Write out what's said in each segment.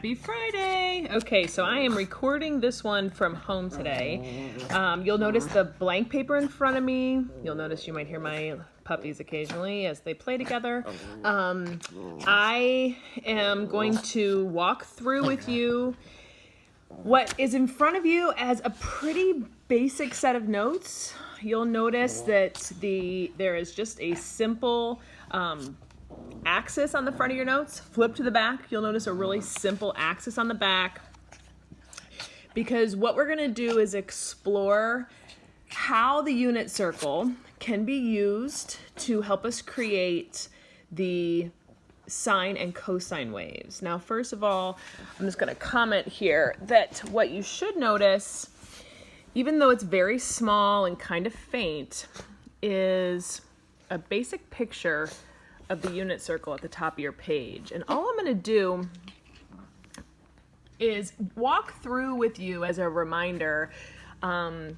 Happy Friday! Okay, so I am recording this one from home today. You'll notice the blank paper in front of me. You'll notice you might hear my puppies occasionally as they play together. I am going to walk through with you what is in front of you as a pretty basic set of notes. You'll notice that there is just a simple axis on the front of your notes. Flip to the back, you'll notice a really simple axis on the back, because what we're going to do is explore how the unit circle can be used to help us create the sine and cosine waves. Now, first of all, I'm just going to comment here that what you should notice, even though it's very small and kind of faint, is a basic picture of the unit circle at the top of your page. And all I'm going to do is walk through with you as a reminder of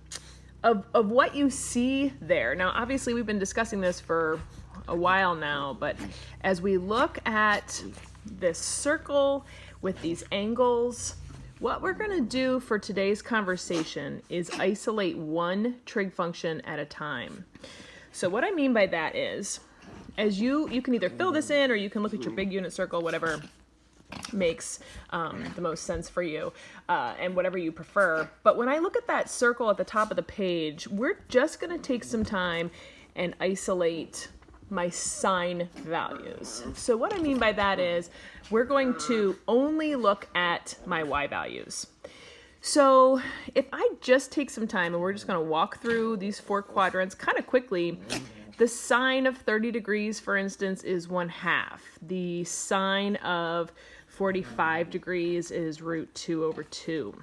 what you see there. Now, obviously, we've been discussing this for a while now, but as we look at this circle with these angles, what we're going to do for today's conversation is isolate one trig function at a time. So what I mean by that is, as you can either fill this in or you can look at your big unit circle, whatever makes the most sense for you, and whatever you prefer. But when I look at that circle at the top of the page, we're just going to take some time and isolate my sine values. So what I mean by that is we're going to only look at my y values. So if I just take some time and we're just going to walk through these four quadrants kind of quickly. The sine of 30 degrees, for instance, is 1/2. The sine of 45 degrees is root 2/2.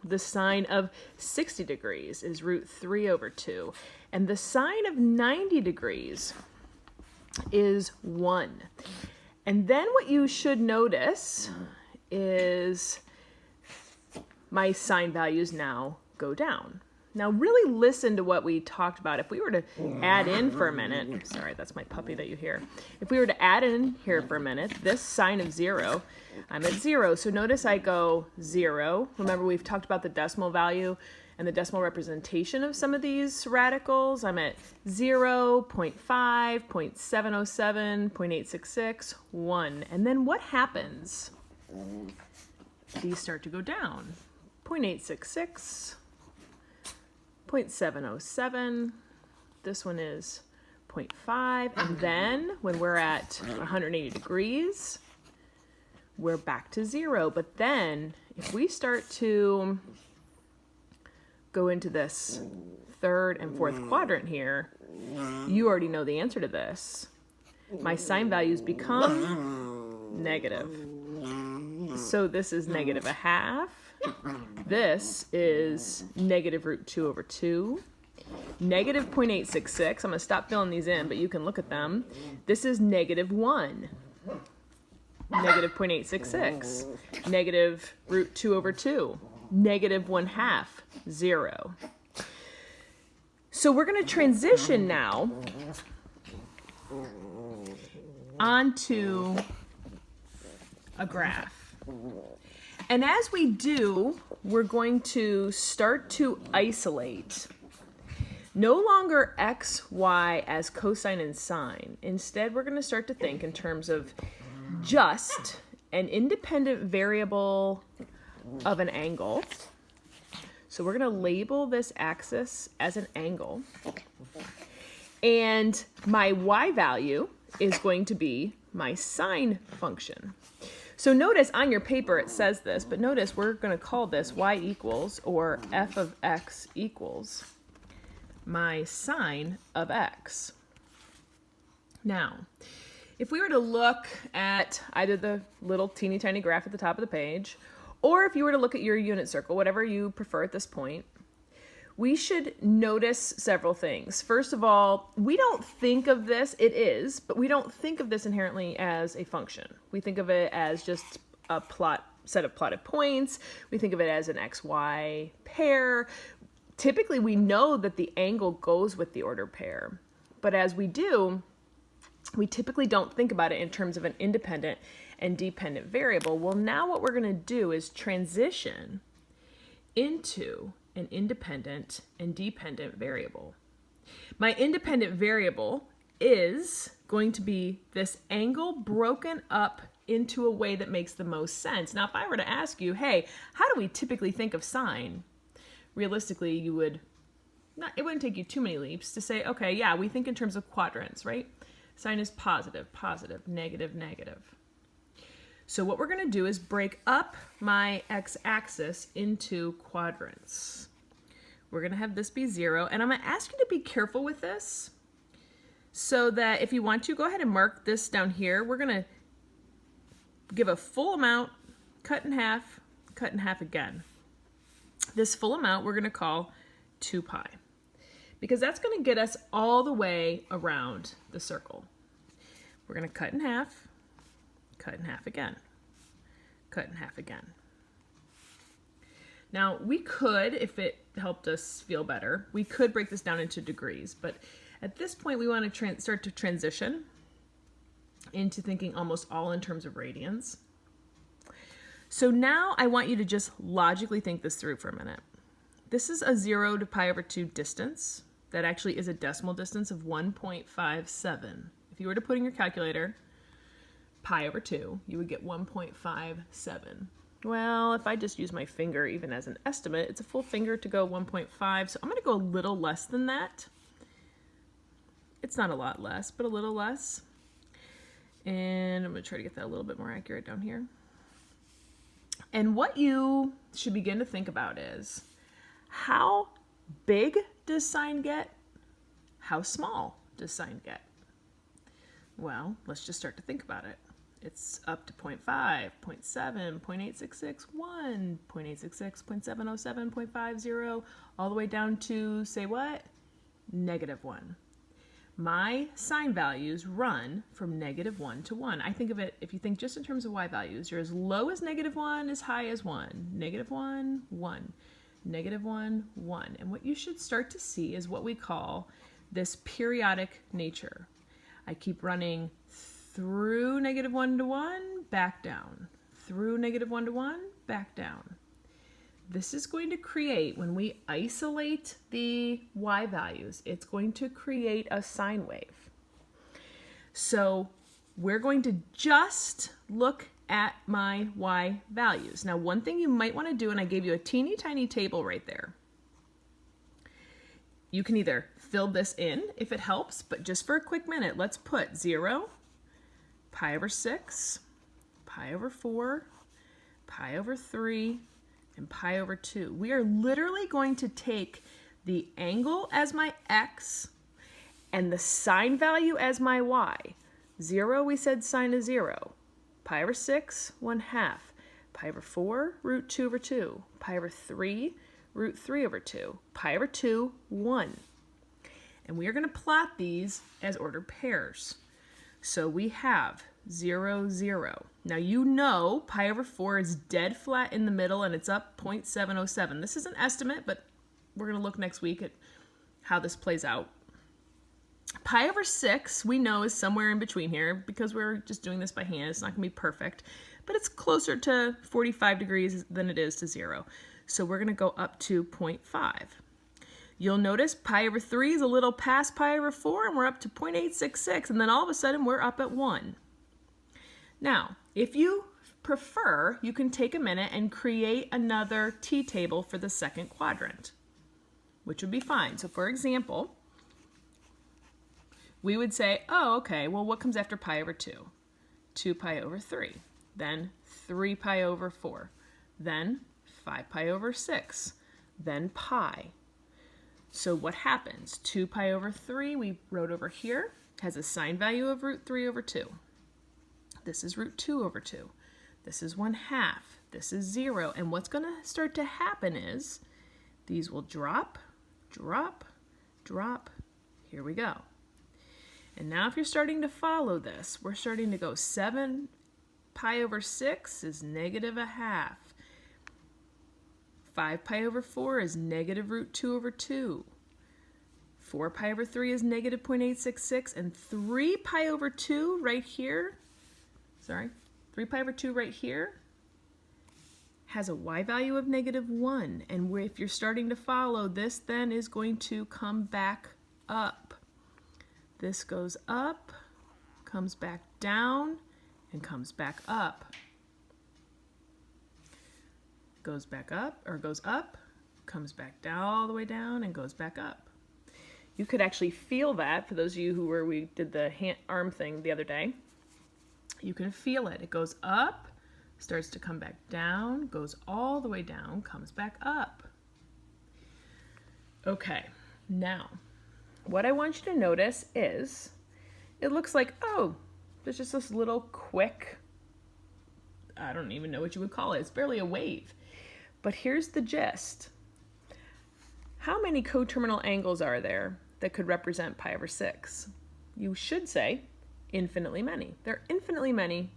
The sine of 60 degrees is root 3/2. And the sine of 90 degrees is 1. And then what you should notice is my sine values now go down. Now really listen to what we talked about. If we were to add in for a minute, sorry, that's my puppy that you hear. If we were to add in here for a minute, this sine of 0, I'm at 0. So notice I go 0. Remember, we've talked about the decimal value and the decimal representation of some of these radicals. I'm at 0, 0.5, 0.707, 0.866, 1. And then what happens? These start to go down. 0.866. 0.707, this one is 0.5, and then when we're at 180 degrees, we're back to 0. But then if we start to go into this third and fourth quadrant here, you already know the answer to this. My sine values become negative. So this is -1/2. This is negative root 2/2, negative 0.866. I'm going to stop filling these in, but you can look at them. This is -1, negative 0.866, negative root 2/2, negative 1/2, 0. So we're going to transition now onto a graph. And as we do, we're going to start to isolate no longer x, y as cosine and sine. Instead, we're going to start to think in terms of just an independent variable of an angle. So we're going to label this axis as an angle. And my y value is going to be my sine function. So notice on your paper it says this, but notice we're going to call this y equals, or f of x equals, my sine of x. Now, if we were to look at either the little teeny tiny graph at the top of the page, or if you were to look at your unit circle, whatever you prefer at this point, we should notice several things. First of all, we don't think of this, it is, but we don't think of this inherently as a function. We think of it as just a set of plotted points. We think of it as an XY pair. Typically, we know that the angle goes with the ordered pair. But as we do, we typically don't think about it in terms of an independent and dependent variable. Well, now what we're going to do is transition into an independent and dependent variable. My independent variable is going to be this angle broken up into a way that makes the most sense. Now, if I were to ask you, hey, how do we typically think of sine? Realistically, it wouldn't take you too many leaps to say, okay, yeah, we think in terms of quadrants, right? Sine is positive, positive, negative, negative. So what we're going to do is break up my x-axis into quadrants. We're going to have this be 0, and I'm going to ask you to be careful with this so that if you want to, go ahead and mark this down here. We're going to give a full amount, cut in half again. This full amount we're going to call 2 pi because that's going to get us all the way around the circle. We're going to cut in half again, cut in half again. Now we could, if it helped us feel better, we could break this down into degrees, but at this point we want to start to transition into thinking almost all in terms of radians. So now I want you to just logically think this through for a minute. This is a 0 to pi over 2 distance. That actually is a decimal distance of 1.57. If you were to put in your calculator pi over 2, you would get 1.57. Well, if I just use my finger even as an estimate, it's a full finger to go 1.5, so I'm going to go a little less than that. It's not a lot less, but a little less. And I'm going to try to get that a little bit more accurate down here. And what you should begin to think about is, how big does sine get? How small does sine get? Well, let's just start to think about it. It's up to 0.5, 0.7, 0.866, 1, 0.866, 0.707, 0.50, all the way down to, say what? -1. My sine values run from -1 to 1. I think of it, if you think just in terms of y values, you're as low as -1, as high as 1. -1, 1. -1, 1. And what you should start to see is what we call this periodic nature. I keep running through -1 to 1, back down. Through -1 to 1, back down. This is going to create, when we isolate the y values, it's going to create a sine wave. So we're going to just look at my y values. Now, one thing you might want to do, and I gave you a teeny tiny table right there. You can either fill this in if it helps, but just for a quick minute, let's put 0, pi over 6, pi over 4, pi over 3, and pi over 2. We are literally going to take the angle as my x and the sine value as my y. 0, we said sine is 0. Pi over 6, 1/2. Pi over 4, root 2 over 2. Pi over 3, root 3 over 2. Pi over 2, 1. And we are going to plot these as ordered pairs. So we have 0, 0. Now you know pi over 4 is dead flat in the middle and it's up 0.707. This is an estimate, but we're going to look next week at how this plays out. Pi over 6 we know is somewhere in between here because we're just doing this by hand. It's not going to be perfect, but it's closer to 45 degrees than it is to 0. So we're going to go up to 0.5. You'll notice pi over 3 is a little past pi over 4 and we're up to 0.866, and then all of a sudden we're up at 1. Now, if you prefer, you can take a minute and create another t-table for the second quadrant, which would be fine. So for example, we would say, oh, okay, well, what comes after pi over 2? 2 pi over 3, then 3 pi over 4, then 5 pi over 6, then pi. So what happens? 2 pi over 3, we wrote over here, has a sine value of root 3 over 2. This is root 2 over 2. This is 1/2. This is 0. And what's going to start to happen is these will drop, drop, drop. Here we go. And now if you're starting to follow this, we're starting to go 7 pi over 6 is -1/2. 5 pi over 4 is negative root 2 over 2. 4 pi over 3 is negative 0.866. And 3 pi over 2 right here, 3 pi over 2 right here has a y value of -1. And if you're starting to follow, this then is going to come back up. This goes up, comes back down, and comes back up. Goes back up, or goes up, comes back down, all the way down, and goes back up. You could actually feel that, for those of you who were, we did the arm thing the other day. You can feel it. It goes up, starts to come back down, goes all the way down, comes back up. Okay, now, what I want you to notice is, it looks like, oh, there's just this little quick, I don't even know what you would call it. It's barely a wave. But here's the gist. How many coterminal angles are there that could represent pi over 6? You should say infinitely many. There are infinitely many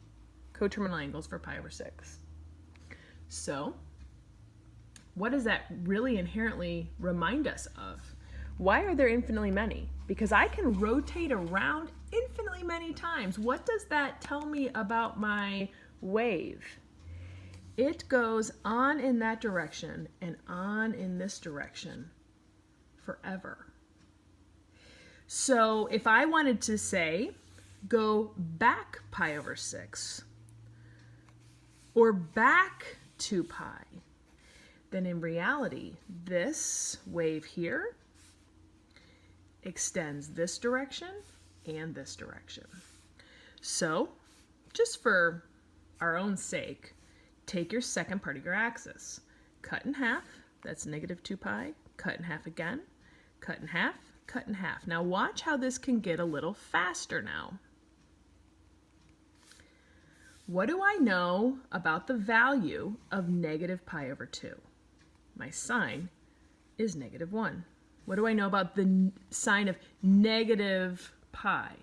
coterminal angles for pi over 6. So, what does that really inherently remind us of? Why are there infinitely many? Because I can rotate around infinitely many times. What does that tell me about my wave? It goes on in that direction and on in this direction forever. So if I wanted to say, go back pi over 6, or back 2 pi, then in reality, this wave here extends this direction and this direction. So, just for our own sake, take your second part of your axis, cut in half, that's -2 pi, cut in half again, cut in half, cut in half. Now watch how this can get a little faster now. What do I know about the value of -pi over 2? My sign is -1. What do I know about the sign of -pi?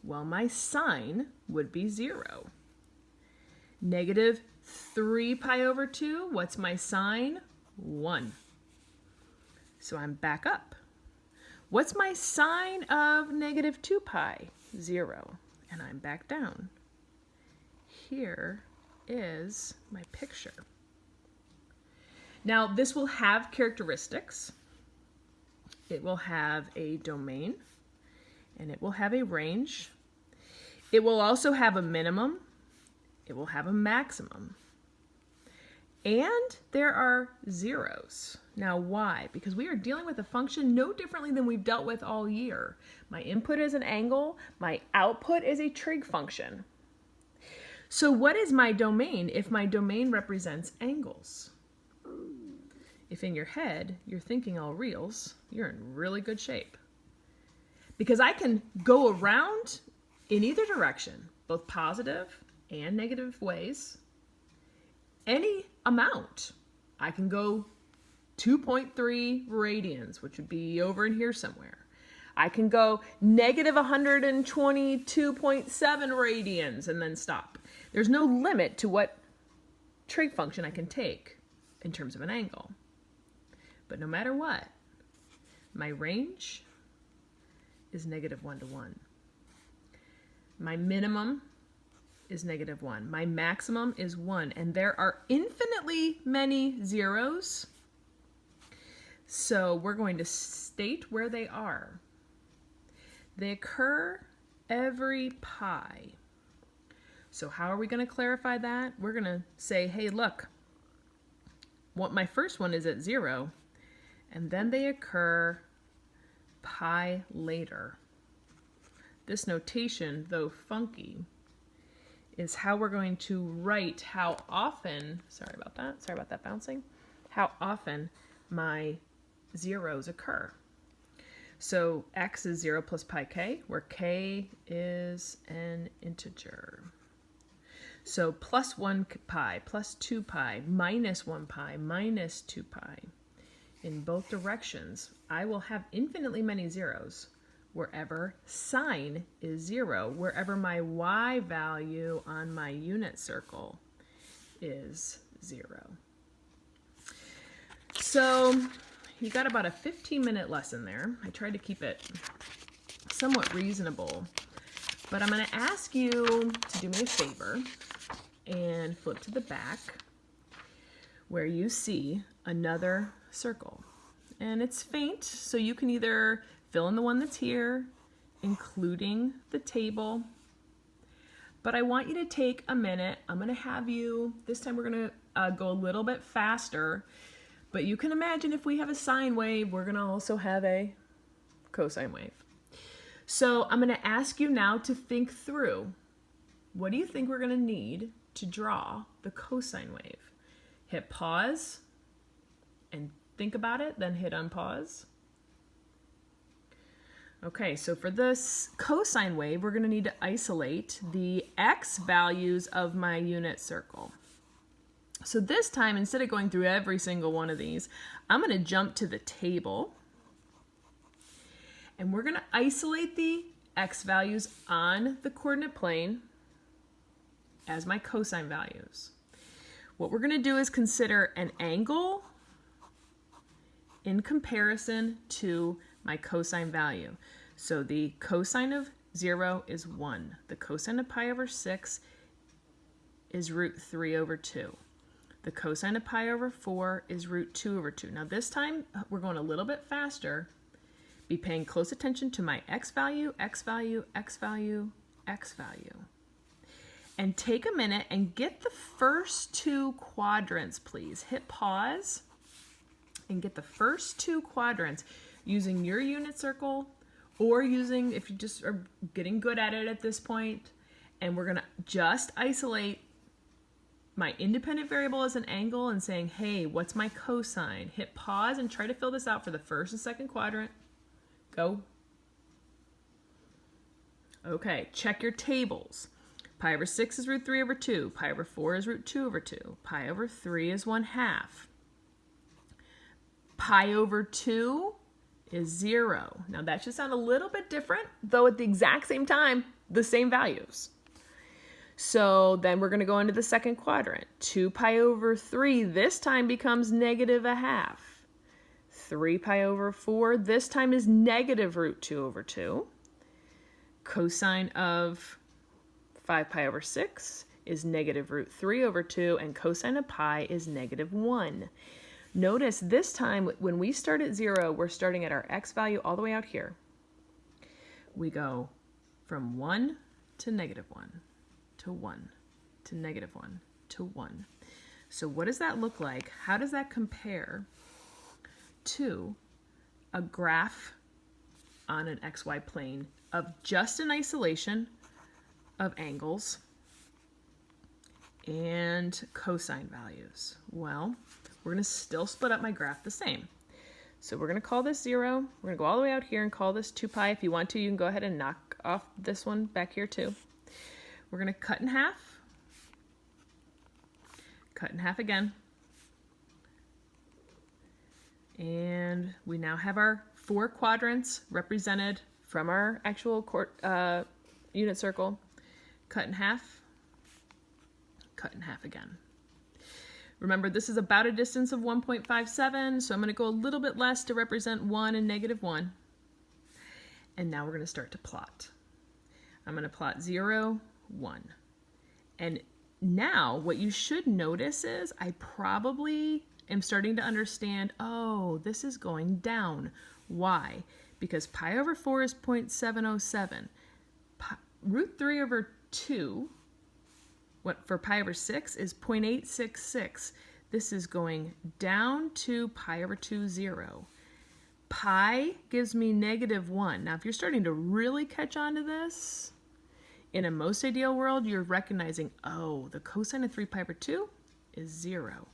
Well, my sign would be 0. -3 pi over 2, what's my sign? 1. So I'm back up. What's my sign of -2 pi? 0. And I'm back down. Here is my picture. Now, this will have characteristics. It will have a domain, and it will have a range. It will also have a minimum. It will have a maximum. And there are zeros. Now why? Because we are dealing with a function no differently than we've dealt with all year. My input is an angle, my output is a trig function. So what is my domain if my domain represents angles? If in your head you're thinking all reals, you're in really good shape. Because I can go around in either direction, both positive and negative ways, any amount. I can go 2.3 radians, which would be over in here somewhere. I can go -122.7 radians and then stop. There's no limit to what trig function I can take in terms of an angle. But no matter what, my range is -1 to 1. My minimum is -1. My maximum is 1. And there are infinitely many zeros. So we're going to state where they are. They occur every pi. So how are we going to clarify that? We're going to say, hey, look, what my first one is at 0, and then they occur pi later. This notation, though funky, is how we're going to write how often, sorry about that bouncing, how often my zeros occur. So x is 0 plus pi k, where k is an integer. So plus 1 pi, plus 2 pi, minus 1 pi, minus 2 pi. In both directions, I will have infinitely many zeros wherever sign is 0, wherever my y value on my unit circle is 0. So you got about a 15-minute lesson there. I tried to keep it somewhat reasonable, but I'm going to ask you to do me a favor and flip to the back where you see another circle. And it's faint, so you can either fill in the one that's here, including the table. But I want you to take a minute. I'm going to have you, this time we're going to go a little bit faster. But you can imagine if we have a sine wave, we're going to also have a cosine wave. So I'm going to ask you now to think through, what do you think we're going to need to draw the cosine wave? Hit pause and think about it, then hit unpause. Okay, so for this cosine wave, we're going to need to isolate the x values of my unit circle. So this time, instead of going through every single one of these, I'm going to jump to the table. And we're going to isolate the x values on the coordinate plane as my cosine values. What we're going to do is consider an angle in comparison to my cosine value. So the cosine of 0 is 1. The cosine of pi over 6 is root 3 over 2. The cosine of pi over 4 is root 2 over 2. Now this time we're going a little bit faster. Be paying close attention to my x value, x value, x value, x value. And take a minute and get the first two quadrants, please. Hit pause and get the first two quadrants using your unit circle or using, if you just are getting good at it at this point, and we're going to just isolate my independent variable as an angle and saying, hey, what's my cosine? Hit pause and try to fill this out for the first and second quadrant. Go. Okay, check your tables. Pi over 6 is root 3 over 2. Pi over 4 is root 2 over 2. Pi over 3 is 1/2. Pi over 2 is 0. Now that should sound a little bit different, though at the exact same time, the same values. So then we're going to go into the second quadrant. 2 pi over 3 this time becomes -1/2. 3 pi over 4 this time is negative root 2 over 2. Cosine of 5 pi over 6 is negative root 3 over 2, and cosine of pi is -1. Notice this time when we start at 0, we're starting at our x value all the way out here. We go from 1 to -1 to 1 to -1 to 1. So what does that look like? How does that compare to a graph on an xy plane of just an isolation of angles and cosine values? Well, we're going to still split up my graph the same. So we're going to call this 0. We're going to go all the way out here and call this 2 pi. If you want to, you can go ahead and knock off this one back here too. We're going to cut in half. Cut in half again. And we now have our 4 quadrants represented from our actual unit circle. Cut in half. Cut in half again. Remember, this is about a distance of 1.57, so I'm going to go a little bit less to represent 1 and -1. And now we're going to start to plot. I'm going to plot 0, 1. And now what you should notice is I probably am starting to understand, oh, this is going down. Why? Because pi over 4 is 0.707. Root 3 over 2, what for pi over 6 is 0.866. This is going down to pi over 2, 0. Pi gives me -1. Now, if you're starting to really catch on to this, in a most ideal world, you're recognizing, oh, the cosine of 3 pi over 2 is 0.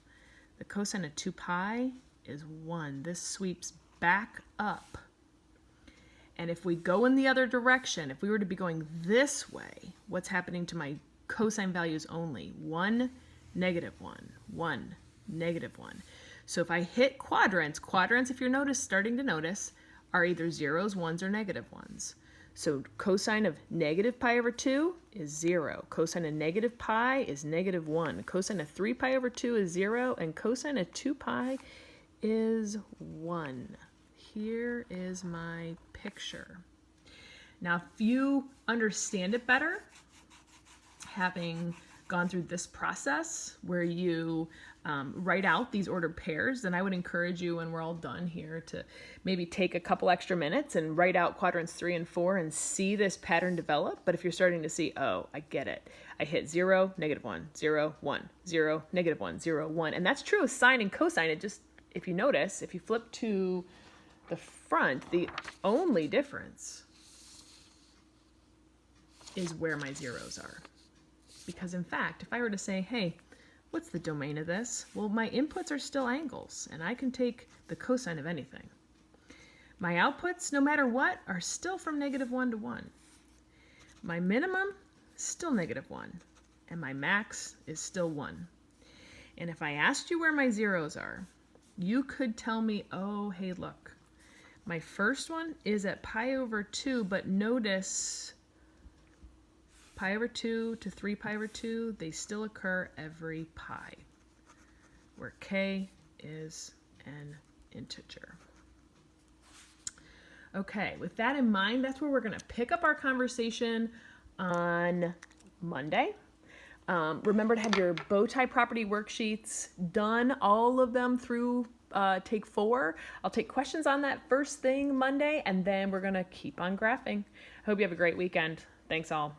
The cosine of 2 pi is 1. This sweeps back up. And if we go in the other direction, if we were to be going this way, what's happening to my cosine values only? 1, -1, 1, -1. So if I hit quadrants, if you're starting to notice, are either 0s, 1s, or -1s. So cosine of -pi over 2 is 0. Cosine of -pi is -1. Cosine of 3 pi over 2 is 0. And cosine of 2 pi is 1. Here is my picture. Now, if you understand it better, having gone through this process where you write out these ordered pairs, then I would encourage you when we're all done here to maybe take a couple extra minutes and write out quadrants 3 and 4 and see this pattern develop. But if you're starting to see, oh, I get it. I hit 0, -1, 0, 1, 0, -1, 0, 1. And that's true with sine and cosine. It just, if you notice, if you flip to the front, the only difference is where my zeros are. Because in fact, if I were to say, hey, what's the domain of this? Well, my inputs are still angles, and I can take the cosine of anything. My outputs, no matter what, are still from -1 to 1. My minimum, still -1. And my max is still 1. And if I asked you where my zeros are, you could tell me, oh, hey, look. My first one is at pi over 2, but notice pi over 2 to 3 pi over 2, they still occur every pi, where k is an integer. Okay, with that in mind, that's where we're going to pick up our conversation on Monday. Remember to have your bow tie property worksheets done, all of them through take 4. I'll take questions on that first thing Monday, and then we're going to keep on graphing. Hope you have a great weekend. Thanks all.